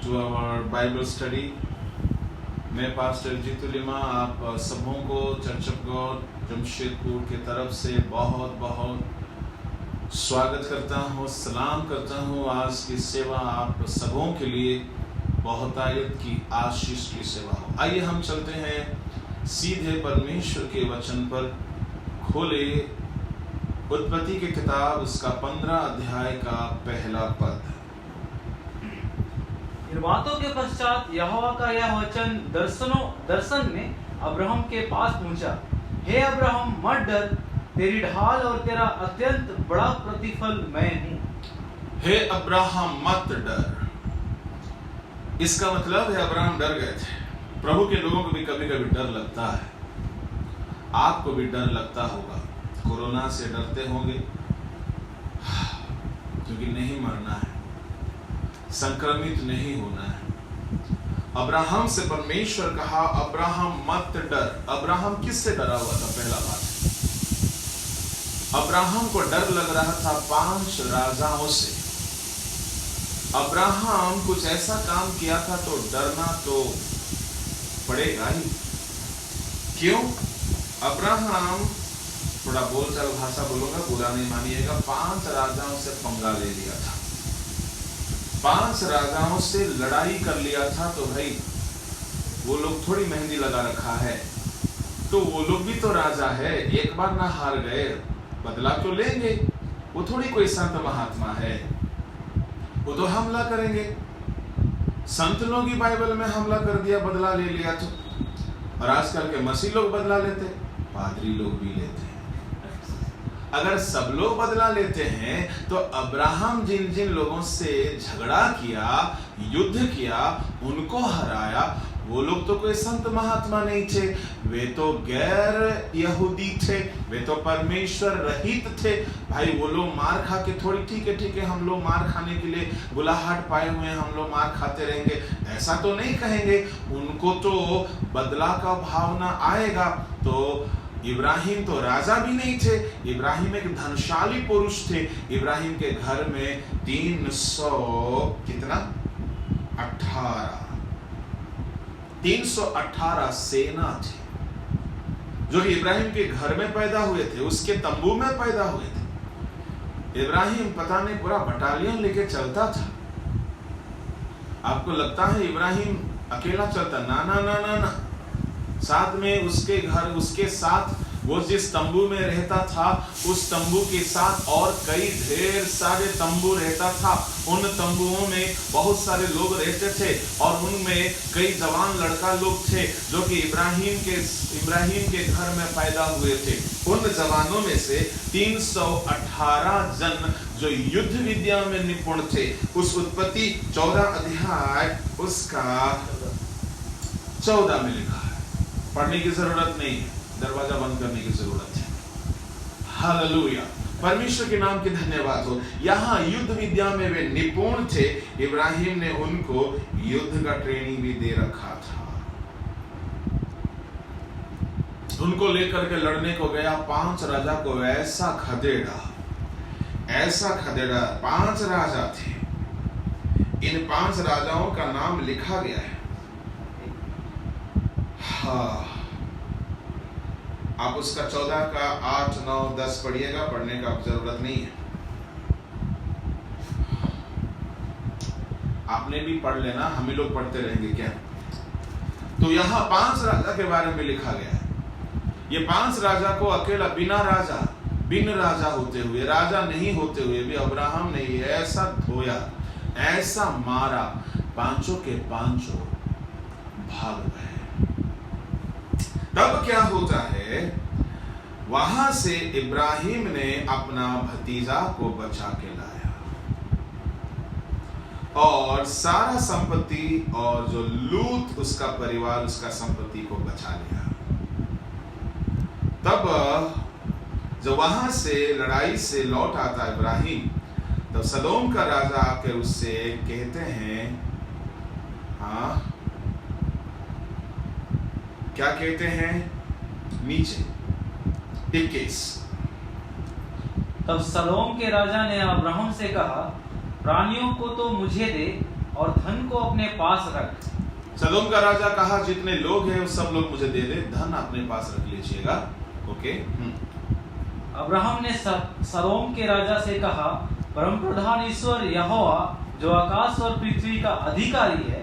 to our Bible study. मैं pastor Jitu lima आप सबों को चर्च ऑफ गॉड जमशेदपुर की तरफ से बहुत बहुत स्वागत करता हूँ, सलाम करता हूँ। आज की सेवा आप सबों के लिए बहुतायत की आशीष की सेवा हो। आइए हम चलते हैं सीधे परमेश्वर के वचन पर। खोले उत्पत्ति की किताब, उसका 15 अध्याय का पहला पद। इन बातों के पश्चात यहोवा का यह वचन दर्शन में अब्राहम के पास पहुंचा। हे अब्राहम, मत डर, तेरी ढाल और तेरा अत्यंत बड़ा प्रतिफल मैं हूँ। हे अब्राहम मत डर। इसका मतलब है अब्राहम डर गए थे। प्रभु के लोगों को भी कभी कभी डर लगता है। आपको भी डर लगता होगा। कोरोना से डरते होंगे क्योंकि नहीं मरना है, संक्रमित नहीं होना है। अब्राहम से परमेश्वर कहा, अब्राहम मत डर। अब्राहम किससे डरा हुआ था? पहला बात, अब्राहम को डर लग रहा था 5 राजाओं से। अब्राहम कुछ ऐसा काम किया था तो डरना तो पड़ेगा ही। क्यों? अब्राहम, थोड़ा बोलचाल भाषा बोलूंगा, बुरा नहीं मानिएगा, 5 राजाओं से पंगा ले लिया था। 5 राजाओं से लड़ाई कर लिया था। तो भाई वो लोग थोड़ी मेहंदी लगा रखा है, तो वो लोग भी तो राजा है। एक बार ना हार गए, बदला तो लेंगे। वो थोड़ी कोई संत महात्मा है, वो तो हमला करेंगे। संत लोग ही बाइबल में हमला कर दिया, बदला ले लिया। तो और आजकल के मसीह लोग बदला लेते, पादरी लोग भी लेते हैं। अगर सब लोग बदला लेते हैं तो अब्राहम जिन जिन लोगों से झगड़ा किया, युद्ध किया, उनको हराया, वो लोग तो कोई संत महात्मा नहीं थे। वे तो गैर यहूदी थे, वे तो परमेश्वर रहित थे। भाई वो लोग मार खा के थोड़ी, ठीक है हम लोग मार खाने के लिए बुलाहट पाए हुए हैं, हम लोग मार खाते रहेंगे, ऐसा तो नहीं कहेंगे। उनको तो बदला का भावना आएगा। तो इब्राहिम तो राजा भी नहीं थे, इब्राहिम एक धनशाली पुरुष थे। इब्राहिम के घर में 318 सेना थी जो कि इब्राहिम के घर में पैदा हुए थे, उसके तंबू में पैदा हुए थे। इब्राहिम पता नहीं पूरा बटालियन लेके चलता था। आपको लगता है इब्राहिम अकेला चलता? ना ना ना ना ना, साथ में उसके घर, उसके साथ वो जिस तंबू में रहता था, उस तंबू के साथ और कई ढेर सारे तंबू रहता था। उन तंबुओं में बहुत सारे लोग रहते थे और उनमें कई जवान लड़का लोग थे जो कि इब्राहिम के घर में पैदा हुए थे। उन जवानों में से 318 जन जो युद्ध विद्या में निपुण थे। उस उत्पत्ति 14 अध्याय उसका 14 में लिखा है। पढ़ने की जरूरत नहीं है, दरवाजा बंद करने की जरूरत है। हालेलुया, परमेश्वर के नाम की धन्यवाद हो। यहाँ युद्ध विद्या में वे निपुण थे। इब्राहिम ने उनको युद्ध का ट्रेनिंग भी दे रखा था। उनको लेकर के लड़ने को गया, 5 राजा को ऐसा खदेड़ा, 5 राजा थे। इन 5 राजाओं का नाम लिखा गया है। हाँ, आप उसका 14 का 8, 9, 10 पढ़िएगा, पढ़ने का जरूरत नहीं है। आपने भी पढ़ लेना, हम ही लोग पढ़ते रहेंगे क्या? तो यहाँ 5 राजा के बारे में लिखा गया है। ये 5 राजा को अकेला, बिन राजा होते हुए, राजा नहीं होते हुए भी अब्राहम ने ऐसा धोया, ऐसा मारा, 5 के 5 भाग गए। तब क्या होता है, वहां से इब्राहिम ने अपना भतीजा को बचा के लाया और सारा संपत्ति और जो लूत उसका परिवार, उसका संपत्ति को बचा लिया। तब जब वहां से लड़ाई से लौट आता इब्राहिम, तब सदोम का राजा आकर उससे कहते हैं, हाँ क्या कहते हैं? नीचे 21। तब सदोम के राजा ने अब्राहम से कहा, प्राणियों को तो मुझे दे और धन को अपने पास रख। सदोम का राजा कहा जितने लोग हैं वो सब लोग मुझे दे दे, धन अपने पास रख लीजिएगा। ओके। अब्राहम ने सदोम के राजा से कहा, परमप्रधान ईश्वर यहोवा जो आकाश और पृथ्वी का अधिकारी है,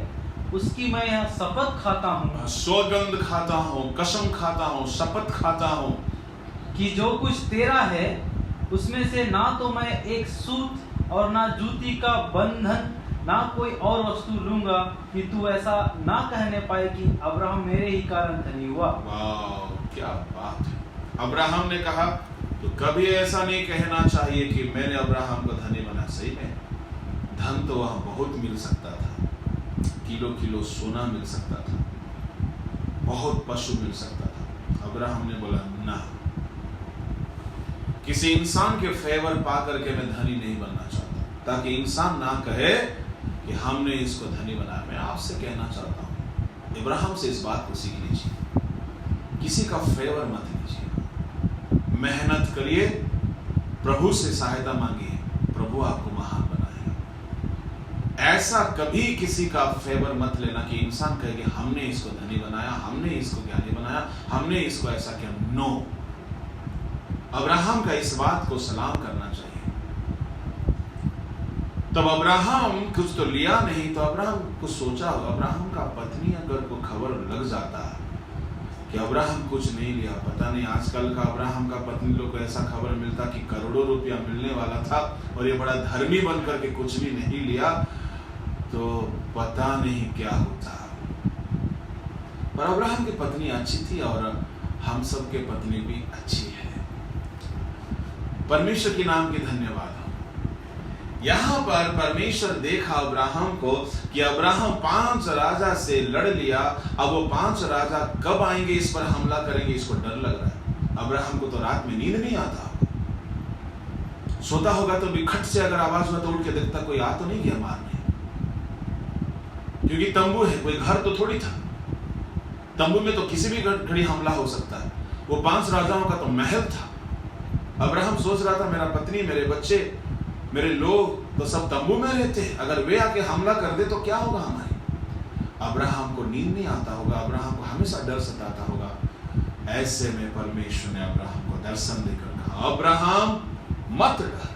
उसकी मैं यह शपथ खाता हूँ, सौगंध खाता हूँ, कसम खाता हूँ, शपथ खाता हूँ कि जो कुछ तेरा है उसमें से ना तो मैं एक सूत और ना जूती का बंधन ना कोई और वस्तु लूंगा, कि तू ऐसा ना कहने पाए कि अब्राहम मेरे ही कारण धनी हुआ। वाह, क्या बात है। अब्राहम ने कहा तो कभी ऐसा नहीं कहना चाहिए कि मैंने अब्राहम को धनी बना। सही में धन तो वहां बहुत मिल सकता था, किलो किलो सोना मिल सकता था, बहुत पशु मिल सकता था। अब्राहम ने बोला ना, किसी इंसान के फेवर पा करके मैं धनी नहीं बनना चाहता, ताकि इंसान ना कहे कि हमने इसको धनी बनाया। मैं आपसे कहना चाहता हूं, इब्राहिम से इस बात को सीख लीजिए, किसी का फेवर मत लीजिए, मेहनत करिए, प्रभु से सहायता मांगिए, प्रभु आपको महान बनाएगा। ऐसा कभी किसी का फेवर मत लेना कि इंसान कहे कि हमने इसको धनी बनाया, हमने इसको ज्ञानी बनाया, हमने इसको ऐसा किया। नो, अब्राहम का इस बात को सलाम करना चाहिए। तब अब्राहम कुछ तो लिया नहीं, तो अब्राहम को सोचा होगा, अब्राहम का पत्नी अगर को खबर लग जाता कि अब्राहम कुछ नहीं लिया, पता नहीं आजकल का अब्राहम का पत्नी लोग को ऐसा खबर मिलता कि करोड़ों रुपया मिलने वाला था और ये बड़ा धर्मी बन करके कुछ भी नहीं लिया, तो पता नहीं क्या होता। पर अब्राहम की पत्नी अच्छी थी और हम सब के पत्नी भी अच्छी है। परमेश्वर के नाम की धन्यवाद हो। यहां पर परमेश्वर देखा अब्राहम को कि अब्राहम 5 राजा से लड़ लिया, अब वो 5 राजा कब आएंगे इस पर हमला करेंगे, इसको डर लग रहा है। अब्राहम को तो रात में नींद नहीं आता, सोता होगा तो भी खट से अगर आवाज हुआ तो उठ के देखता कोई आ तो नहीं गया मारने, क्योंकि तंबू है, कोई घर तो थोड़ी था। तंबू में तो किसी भी घड़ी हमला हो सकता है। वो 5 राजाओं का तो महल था। अब्राहम सोच रहा था मेरा पत्नी, मेरे बच्चे, मेरे लोग तो सब तंबू में रहते हैं, अगर वे आके हमला कर दे तो क्या होगा हमारे। अब्राहम को नींद नहीं आता होगा, अब्राहम को हमेशा डर सताता होगा। ऐसे में परमेश्वर ने अब्राहम को दर्शन देकर कहा, अब्राहम मत डर,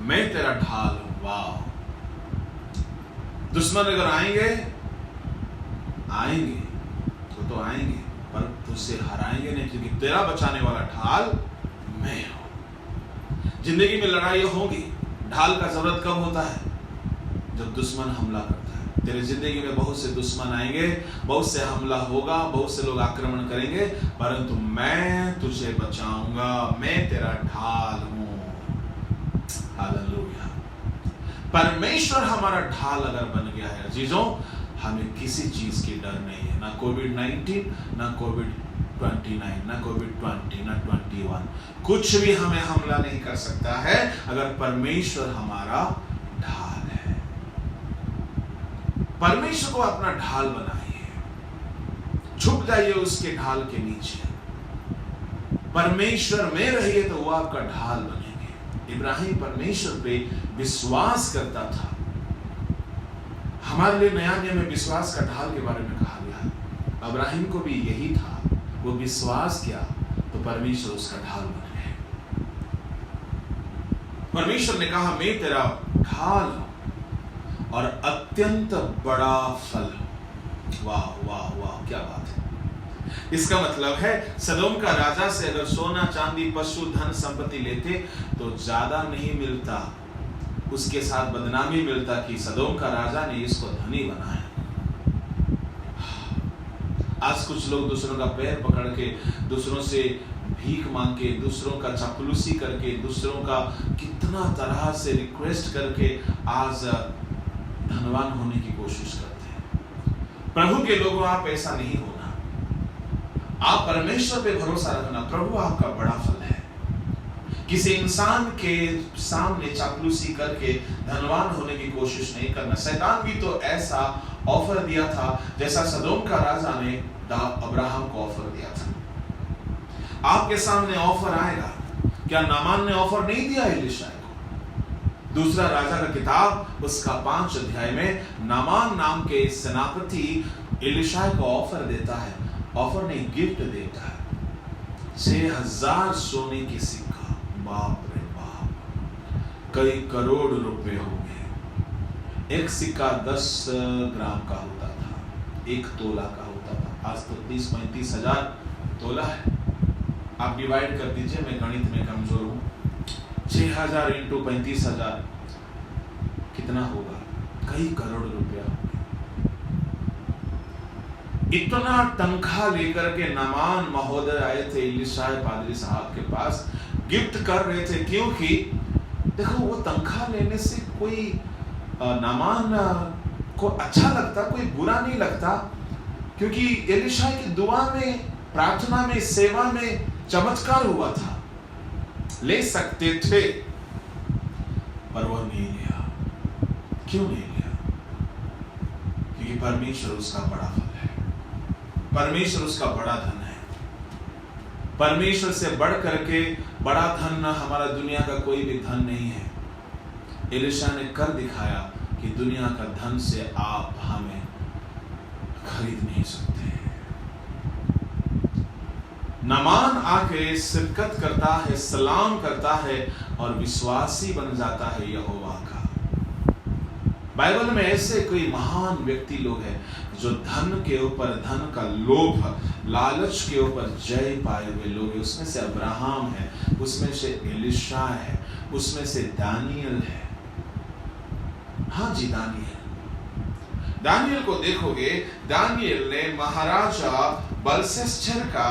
मैं तेरा ढाल हूं। वाह, दुश्मन अगर आएंगे तो आएंगे, पर तुझसे हराएंगे नहीं, क्योंकि तेरा बचाने वाला ढाल मैं हूं। जिंदगी में लड़ाई होगी, ढाल का जरूरत कब होता है, जब दुश्मन हमला करता है। तेरे जिंदगी में बहुत से दुश्मन आएंगे, बहुत से हमला होगा, बहुत से लोग आक्रमण करेंगे, परंतु मैं तुझे बचाऊंगा, मैं तेरा ढाल हूं। हालेलुया। परमेश्वर हमारा ढाल अगर बन गया है अजीजों, हमें किसी चीज की डर नहीं है, ना कोविड-19, ना कोविड-29, ना कोविड-20, ना 21, कुछ भी हमें हमला नहीं कर सकता है अगर परमेश्वर हमारा ढाल है। परमेश्वर को अपना ढाल बनाइए, छुप जाइए उसके ढाल के नीचे, परमेश्वर में रहिए तो वो आपका ढाल बनेंगे। इब्राहिम परमेश्वर पे विश्वास करता था। हमारे लिए नया नियम में विश्वास का ढाल के बारे में कहा गया है। अब्राहिम को भी यही था, वो विश्वास किया तो परमेश्वर उसका ढाल बन गए। परमेश्वर ने कहा, मैं तेरा ढाल हूं और अत्यंत बड़ा फल हूं। वाह वाह वाह, क्या बात है। इसका मतलब है सदोम का राजा से अगर सोना चांदी पशु धन संपत्ति लेते तो ज्यादा नहीं मिलता, उसके साथ बदनामी मिलता कि सदोम का राजा ने इसको धनी बनाया। आज कुछ लोग दूसरों का पैर पकड़ के, दूसरों से भीख मांग के, दूसरों का चापलूसी करके, दूसरों का कितना तरह से रिक्वेस्ट करके आज धनवान होने की कोशिश करते हैं। प्रभु के लोगों, आप ऐसा नहीं होना। आप परमेश्वर पे भरोसा रखना, प्रभु आपका बड़ा फल है। किसी इंसान के सामने चापलूसी करके धनवान होने की कोशिश नहीं करना। शैतान भी तो ऐसा ऑफर दिया था जैसा सदोम का राजा ने अब्राहम को ऑफर दिया था। आपके सामने ऑफर आएगा। क्या नामान ने ऑफर नहीं दिया एलीशा को? दूसरा राजा का किताब उसका 5 अध्याय में नामान नाम के सेनापति एलीशा को ऑफर देता है, ऑफर नहीं गिफ्ट देता है, 6000 सोने की सिक्का। बाप रे बाप, कई करोड़ रुपए हो गए। एक सिक्का 10 ग्राम का होता था, 1 तोला का होता था। आज तो 30-35 हजार तोला है। आप डिवाइड कर दीजिए, मैं गणित में कमजोर हूं। 6000 इंटू 35,000 कितना होगा? कई करोड़ रुपया। इतना तनख्वाह लेकर के नामान महोदय आए थे एलीशा पादरी साहब के पास, गिफ्ट कर रहे थे। क्योंकि देखो, वो तनख्वाह लेने से कोई नामान को अच्छा लगता, कोई बुरा नहीं लगता, क्योंकि एलीशा की दुआ में, प्रार्थना में, सेवा में चमत्कार हुआ था। ले सकते थे, पर वह नहीं लिया। क्यों नहीं लिया? क्योंकि परमेश्वर उसका बड़ा फल है, परमेश्वर उसका बड़ा धन है। परमेश्वर से बढ़ करके बड़ा धन हमारा दुनिया का कोई भी धन नहीं है। एलीशा ने कर दिखाया कि दुनिया का धन से आप हमें खरीद नहीं सकते। नामान आके शिरकत करता है, सलाम करता है और विश्वासी बन जाता है यहोवा का। बाइबल में ऐसे कोई महान व्यक्ति लोग हैं जो धन के ऊपर, धन का लोभ, लालच के ऊपर जय पाए हुए लोग हैं। उसमें से अब्राहम है, उसमें से एलीशा है, उसमें से दानियल है। हाँ जी, दानियल को देखोगे, दानियल ने महाराजा बेलशस्सर का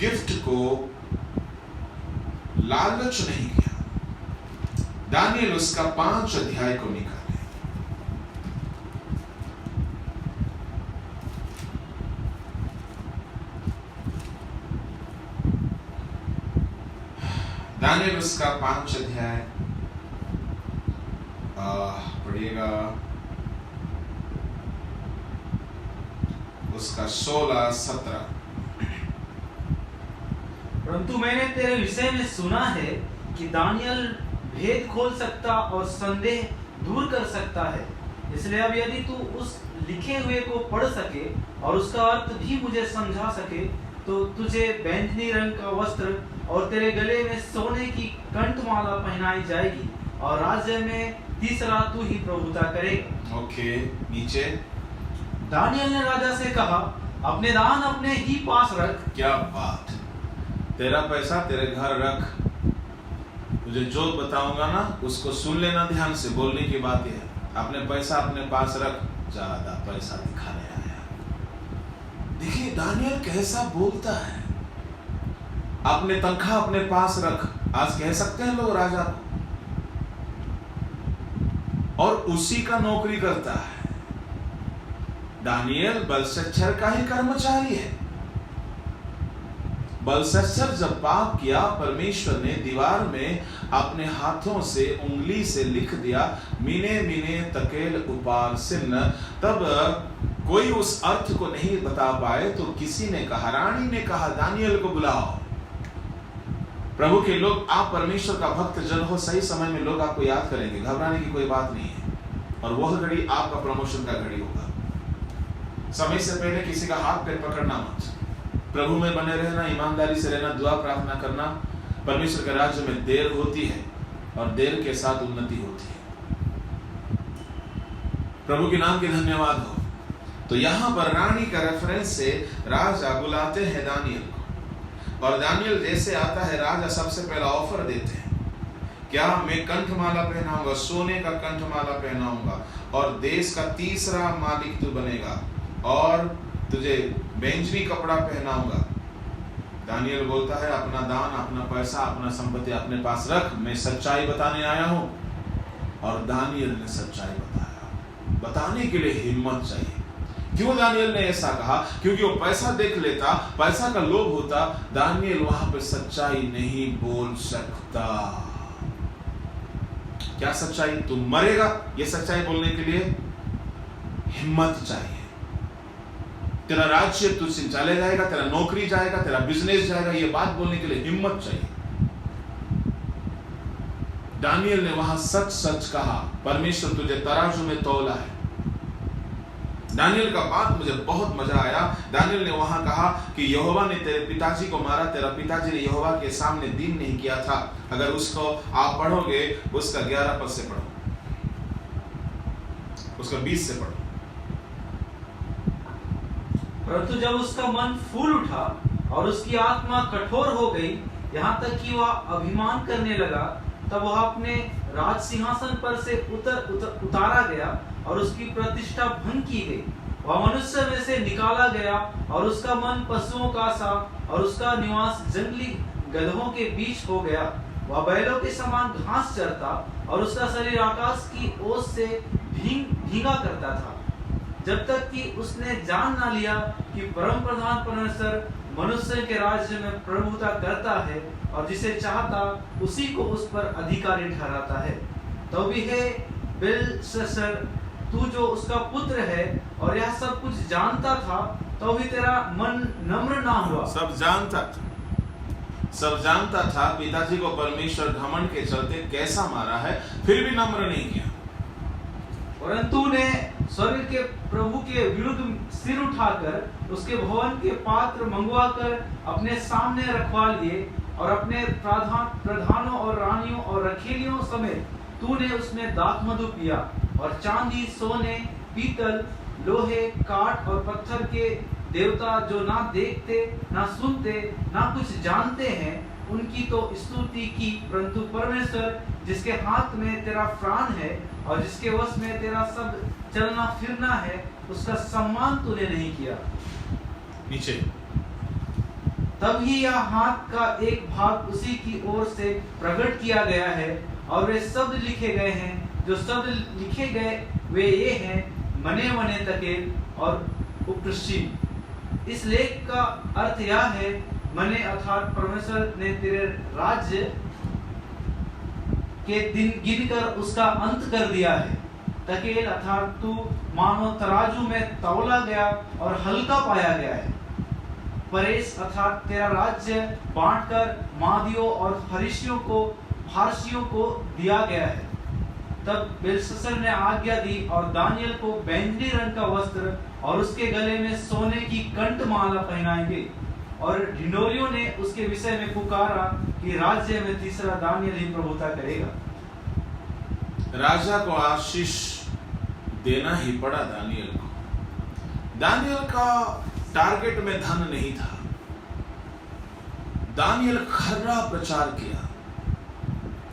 गिफ्ट को लालच नहीं किया। दानियल उसका 5 अध्याय को निकाले। दानियल उसका 5 अध्याय पढ़िएगा, उसका 16-17। परंतु मैंने तेरे विषय में सुना है कि दानियल भेद खोल सकता और संदेह दूर कर सकता है। इसलिए अब यदि तू उस लिखे हुए को पढ़ सके और उसका अर्थ भी मुझे समझा सके, तो तुझे बैंगनी रंग का वस्त्र और तेरे गले में सोने की कंठमाला पहनाई जाएगी और राज्य में तीसरा तू ही प्रभुता करेगा। ओके, नीचे। दानियल ने राजा से कहा, अपने दान अपने ही पास रख। क्या बात! तेरा पैसा तेरे घर रख। तुझे जो बताऊंगा ना, उसको सुन लेना ध्यान से। बोलने की बात है, अपने पैसा अपने पास रख। ज्यादा पैसा दिखाने आया। देखिए दानियल कैसा बोलता है, अपने तनख्वाह अपने पास रख। आज कह सकते हैं लोग राजा को, और उसी का नौकरी करता है। दानियल बेलशस्सर का ही कर्मचारी है। बेलशस्सर जब पाप किया, परमेश्वर ने दीवार में अपने हाथों से, उंगली से लिख दिया, मीने मीने तकेल उपार सिन्न। तब कोई उस अर्थ को नहीं बता पाए, तो किसी ने कहा, रानी ने कहा, दानियल को बुलाओ। प्रभु के लोग, आप परमेश्वर का भक्त जन हो, सही समय में लोग आपको याद करेंगे, घबराने की कोई बात नहीं है। और वह घड़ी आपका प्रमोशन का घड़ी होगा। समय से पहले किसी का हाथ पैर पकड़ना मत। प्रभु में बने रहना, ईमानदारी से रहना, दुआ प्रार्थना करना। परमेश्वर के राज्य में देर होती है और देर के साथ उन्नति होती है। प्रभु के नाम की धन्यवाद हो। तो यहां पर रानी का रेफरेंस से राजा बुलाते हैं दानियल को, और दानियल जैसे आता है, राजा सबसे पहला ऑफर देते हैं, क्या मैं कंठमाला पहनाऊंगा, सोने का कंठमाला पहनाऊंगा, और देश का तीसरा मालिक तू बनेगा, और तुझे बैंजनी कपड़ा पहनाऊंगा। दानियल बोलता है, अपना दान, अपना पैसा, अपना संपत्ति अपने पास रख, मैं सच्चाई बताने आया हूं। और दानियल ने सच्चाई बताया। बताने के लिए हिम्मत चाहिए। क्यों दानियल ने ऐसा कहा? क्योंकि वो पैसा देख लेता, पैसा का लोभ होता, दानियल वहां पे सच्चाई नहीं बोल सकता। क्या सच्चाई? तू मरेगा, ये सच्चाई बोलने के लिए हिम्मत चाहिए। तेरा राज्य तुझसे चले जाएगा, तेरा नौकरी जाएगा, तेरा बिजनेस जाएगा, ये बात बोलने के लिए हिम्मत चाहिए। दानियल ने वहां सच सच कहा, परमेश्वर तुझे तराजू में तौला है। दानियल का बात मुझे बहुत मजा आया। दानियल ने वहां कहा कि यहोवा ने तेरे पिताजी को मारा, तेरा पिताजी ने यहोवा के सामने दीन नहीं किया था। अगर उसको आप पढ़ोगे, उसका 11 पद से पढ़ो, उसका 20 से पढ़ो। परंतु जब उसका मन फूल उठा और उसकी आत्मा कठोर हो गई, यहाँ तक कि वह अभिमान करने लगा, तब वह अपने राज सिंहासन पर से उतारा गया और उसकी प्रतिष्ठा भंग की गई। वह मनुष्य में से निकाला गया और उसका मन पशुओं का सा और उसका निवास जंगली गधों के बीच हो गया। वह बैलों के समान घास चरता और उसका शरीर आकाश की ओस से भीगा करता था, जब तक कि उसने जान ना लिया कि परम प्रधान परमेश्वर मनुष्य के राज्य में प्रभुता करता है और जिसे चाहता उसी को उस पर अधिकारी ठहराता है। तो भी है बेलशस्सर, तू जो उसका पुत्र है और यह सब कुछ जानता था, तो भी तेरा मन नम्र ना हुआ। सब जानता था पिताजी को परमेश्वर घमंड के चलते कैसा मारा है, फिर भी नम्र नहीं किया। परंतु ने स्वर्ग के प्रभु के विरुद्ध सिर उठाकर उसके भवन के पात्र मंगवाकर अपने सामने रखवा लिए और अपने प्रधानों और रानियों और रखेलियों समेत तूने उसमें दाख मधु पिया और चांदी, सोने, पीतल, लोहे, काठ और पत्थर के देवता जो ना देखते, ना सुनते, ना कुछ जानते हैं, उनकी तो स्तुति की। परंतु परमेश्वर जिसके हाथ में तेरा प्राण है और जिसके वश में तेरा सब चलना फिरना है, उसका सम्मान तूने नहीं किया। नीचे तब ही यह हाथ का एक भाग उसी की ओर से प्रकट किया गया है और वे शब्द लिखे गए हैं। जो शब्द लिखे गए वे ये हैं, मने मने तकेल और उपकृषि। इस लेख का अर्थ यह है, मने अर्थात परमेश्वर ने तेरे राज्य के दिन गिनकर उसका अंत कर दिया है। तकेल अर्थात तू मानो तराजू में तौला गया और हल्का पाया गया है। परेश अर्थात तेरा राज्य बांटकर मादियों और फारसियों को दिया गया है। तब बेलशस्सर ने आज्ञा दी और दानियल को बैंगनी रंग का वस्त्र और उसके गले में सोने की कंठमाला पहनाई गई। और ढिंढोरियों ने उसके विषय में पुकारा कि राज्य में तीसरा दानियल ही प्रभुता करेगा। राजा को आशीष देना ही पड़ा दानियल को। दानियल का टारगेट में धन नहीं था। दानियल खर्रा प्रचार किया,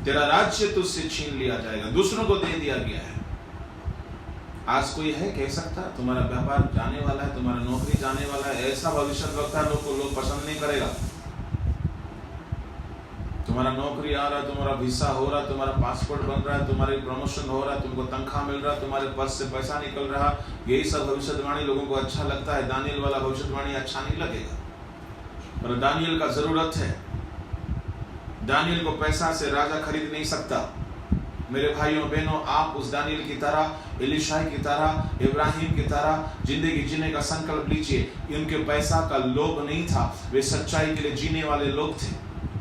तेरा राज्य तुझसे छीन लिया जाएगा, दूसरों को दे दिया गया है। आज कोई है कह सकता तुम्हारा व्यापार जाने वाला है, तुम्हारा नौकरी जाने वाला है, ऐसा भविष्य वक्ता लोग पसंद नहीं करेगा। तुम्हारा नौकरी आ रहा है, तुम्हारा वीसा हो रहा, तुम्हारा पासपोर्ट बन रहा है, तुम्हारी प्रमोशन हो रहा है, तुमको तनख्वाह मिल रहा है, तुम्हारे पर्स से पैसा निकल रहा, यही सब भविष्यवाणी लोगों को अच्छा लगता है। दानियल वाला भविष्यवाणी अच्छा नहीं लगेगा, पर दानियल का जरूरत है। दानियल को पैसा से राजा खरीद नहीं सकता। मेरे भाइयों बहनों, आप उस दानियल की तरह, एलीशा की तरह, इब्राहिम की तरह जिंदगी जीने का संकल्प लीजिए। उनके पैसा का लोभ नहीं था, वे सच्चाई के लिए जीने वाले लोग थे।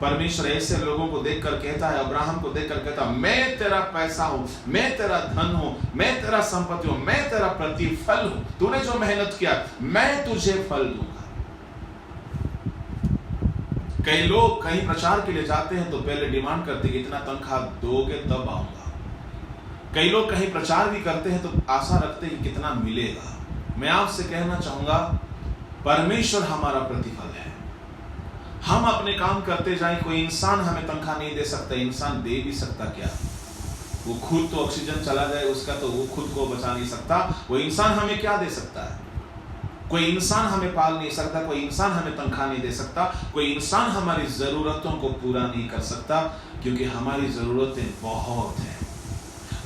परमेश्वर ऐसे लोगों को देखकर कहता है, अब्राहम को देखकर कहता, मैं तेरा पैसा हूं, मैं तेरा धन हूं, मैं तेरा संपत्ति हूं, मैं तेरा प्रतिफल हूं। तूने जो मेहनत किया मैं तुझे फल दूंगा। कई लोग कहीं प्रचार के लिए जाते हैं तो पहले डिमांड करते कि इतना तनख्वाह दोगे तब आऊंगा। कई लोग कहीं प्रचार भी करते हैं तो आशा रखते हैं कि कितना मिलेगा। मैं आपसे कहना चाहूंगा, परमेश्वर हमारा प्रतिफल है। हम अपने काम करते जाएं, कोई इंसान हमें तनख्वाह नहीं दे सकता। इंसान दे भी सकता क्या? वो खुद तो ऑक्सीजन चला जाए उसका तो वो खुद को बचा नहीं सकता। वो इंसान हमें क्या दे सकता है? कोई इंसान हमें पाल नहीं सकता, कोई इंसान हमें तनख्वाह नहीं दे सकता, कोई इंसान हमारी जरूरतों को पूरा नहीं कर सकता, क्योंकि हमारी जरूरतें बहुत हैं।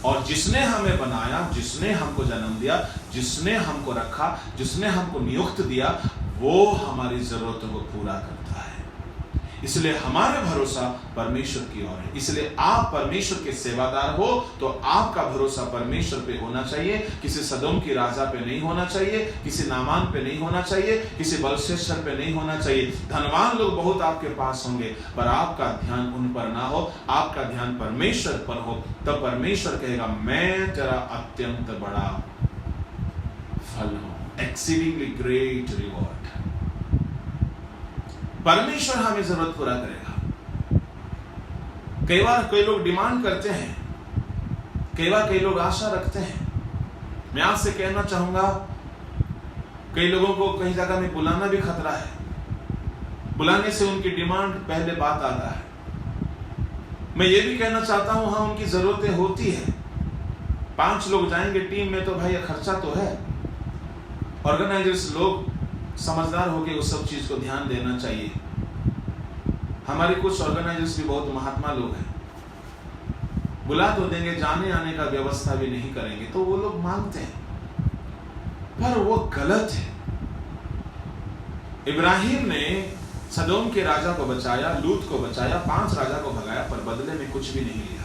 और जिसने हमें बनाया, जिसने हमको जन्म दिया, जिसने हमको रखा, जिसने हमको नियुक्त दिया, वो हमारी जरूरतों को पूरा करता है। इसलिए हमारे भरोसा परमेश्वर की ओर है। इसलिए आप परमेश्वर के सेवादार हो तो आपका भरोसा परमेश्वर पे होना चाहिए, किसी सदोम की राजा पे नहीं होना चाहिए, किसी नामान पे नहीं होना चाहिए, किसी बलशेशर पे नहीं होना चाहिए। धनवान लोग बहुत आपके पास होंगे पर आपका ध्यान उन पर ना हो, आपका ध्यान परमेश्वर पर हो, तब परमेश्वर कहेगा मैं तेरा अत्यंत बड़ा फल हूं, एक्सीडिंगली ग्रेट रिवॉर्ड। परमेश्वर हमें जरूरत पूरा करेगा। कई बार कई लोग डिमांड करते हैं, कई बार कई लोग आशा रखते हैं। मैं आपसे कहना चाहूंगा कई लोगों को कई जगह में बुलाना भी खतरा है, बुलाने से उनकी डिमांड पहले बात आता है। मैं ये भी कहना चाहता हूं हाँ उनकी जरूरतें होती है, 5 लोग जाएंगे टीम में तो भाई खर्चा तो है। ऑर्गेनाइजर्स लोग समझदार होकर उस सब चीज को ध्यान देना चाहिए। हमारे कुछ ऑर्गेनाइजर्स भी बहुत महात्मा लोग हैं, बुला तो देंगे, जाने आने का व्यवस्था भी नहीं करेंगे, तो वो लोग मांगते हैं पर वो गलत है। इब्राहिम ने सदोम के राजा को बचाया, लूत को बचाया, 5 राजा को भगाया पर बदले में कुछ भी नहीं लिया।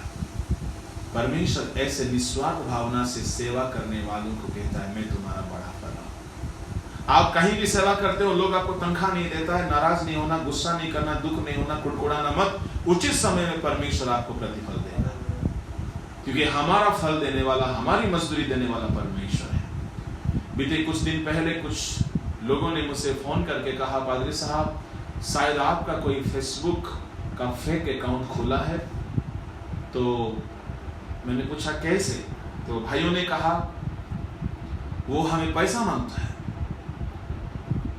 परमेश्वर ऐसे निस्वार्थ भावना से सेवा करने वालों को कहता है मैं तुम्हारा बड़ा फल हूं। आप कहीं भी सेवा करते हो, लोग आपको तनख्वाह नहीं देता है, नाराज नहीं होना, गुस्सा नहीं करना, दुख नहीं होना, कुड़कुड़ाना मत। उचित समय में परमेश्वर आपको प्रतिफल देगा, क्योंकि हमारा फल देने वाला, हमारी मजदूरी देने वाला परमेश्वर है। बीते कुछ दिन पहले कुछ लोगों ने मुझसे फोन करके कहा पादरी साहब शायद आपका कोई फेसबुक का फेक अकाउंट खुला है। तो मैंने पूछा कैसे, तो भाइयों ने कहा वो हमें पैसा मांगता है।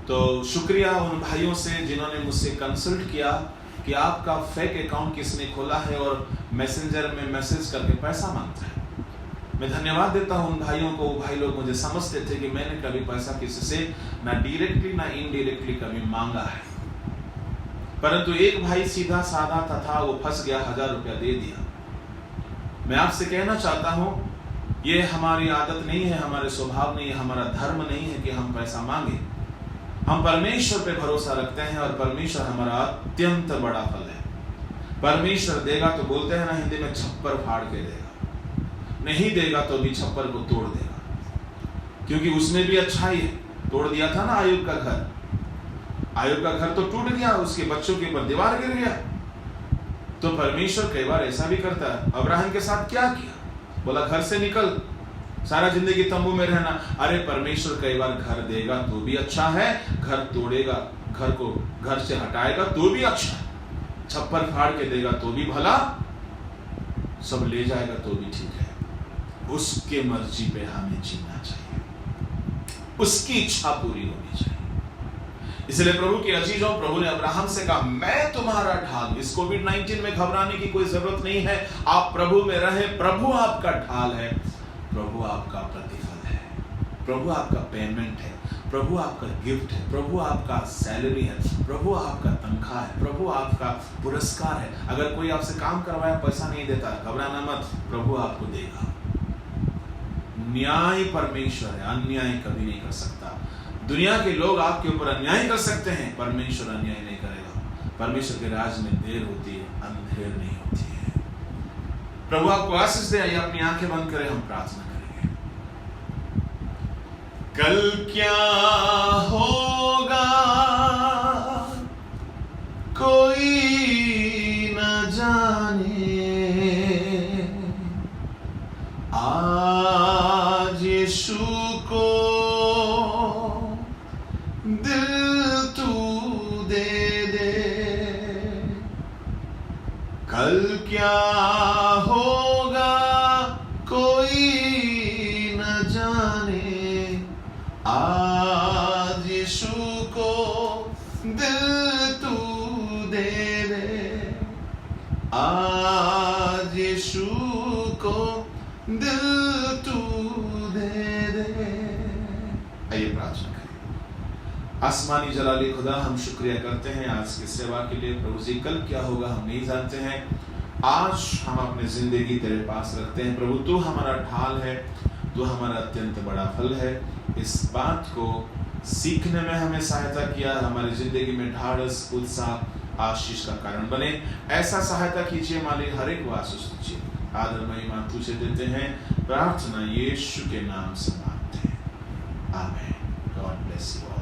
तो शुक्रिया उन भाइयों से जिन्होंने मुझसे कंसल्ट किया कि आपका फेक अकाउंट किसने खोला है और मैसेंजर में मैसेज करके पैसा मांगता है। मैं धन्यवाद देता हूं उन भाइयों को। वो भाई लोग मुझे समझते थे कि मैंने कभी पैसा किसी से ना डायरेक्टली ना इनडायरेक्टली कभी मांगा है, परंतु एक भाई सीधा साधा था, वो फंस गया, 1000 रुपया दे दिया। मैं आपसे कहना चाहता हूं ये हमारी आदत नहीं है, हमारे स्वभाव नहीं है, हमारा धर्म नहीं है कि हम पैसा मांगे। हम परमेश्वर पे भरोसा रखते हैं और परमेश्वर हमारा अत्यंत बड़ा फल है। परमेश्वर देगा तो बोलते हैं ना हिंदी में छप्पर फाड़ के देगा, नहीं देगा तो भी छप्पर को तोड़ देगा, क्योंकि उसमें भी अच्छाई है। तोड़ दिया था ना आयुब का घर, आयुब का घर तो टूट गया, उसके बच्चों के ऊपर दीवार गिर गया। तो परमेश्वर कई बार ऐसा भी करता है। अब्राहम के साथ क्या किया, बोला घर से निकल, सारा जिंदगी तंबू में रहना। अरे परमेश्वर कई बार घर देगा तो भी अच्छा है, घर तोड़ेगा, घर को घर से हटाएगा तो भी अच्छा है, छप्पर फाड़ के देगा तो भी भला, सब ले जाएगा तो भी ठीक है। उसके मर्जी पे हमें जीना चाहिए, उसकी इच्छा पूरी होनी चाहिए। इसलिए प्रभु के अजीजों, प्रभु ने अब्राहम से कहा मैं तुम्हारा ढाल। इस कोविड-19 में घबराने की कोई जरूरत नहीं है। आप प्रभु में रहे, प्रभु आपका ढाल है, प्रभु आपका प्रतिफल है, प्रभु आपका पेमेंट है, प्रभु आपका गिफ्ट है, प्रभु आपका सैलरी है, प्रभु आपका तनख्वाह है, प्रभु आपका पुरस्कार है। अगर कोई आपसे काम करवाया पैसा नहीं देता, घबराना मत, प्रभु आपको देगा। न्याय परमेश्वर है, अन्याय कभी नहीं कर सकता। दुनिया के लोग आपके ऊपर अन्याय कर सकते हैं, परमेश्वर अन्याय नहीं करेगा। परमेश्वर के राज में देर होती है, अंधेर नहीं होती है। प्रभु आपको आशीष दे। आइए अपनी आंखें बंद करें, हम प्रार्थना करेंगे। कल क्या होगा कोई न जाने, आज यीशु को दिल तू दे दे। कल क्या होगा कोई न जाने, आज यीशु को दिल तू दे दे, आज यीशु को दिल तू दे दे। आइए प्रार्थना करें। आसमानी जलाली खुदा, हम शुक्रिया करते हैं आज की सेवा के लिए। प्रभु जी कल क्या होगा हम नहीं जानते हैं, आज हम अपनी जिंदगी तेरे पास रखते हैं। प्रभु तू हमारा ढाल है, तू हमारा अत्यंत बड़ा फल है। इस बात को सीखने में हमें सहायता किया, हमारी जिंदगी में ढाढ़स, उत्साह आशीष का कारण बने। ऐसा सहायता कीजिए मालिक, हर एक को आशीष दीजिए। आदर महिमा तुझे देते हैं, प्रार्थना यीशु के नाम से मांगते हैं, आमीन। God bless you all.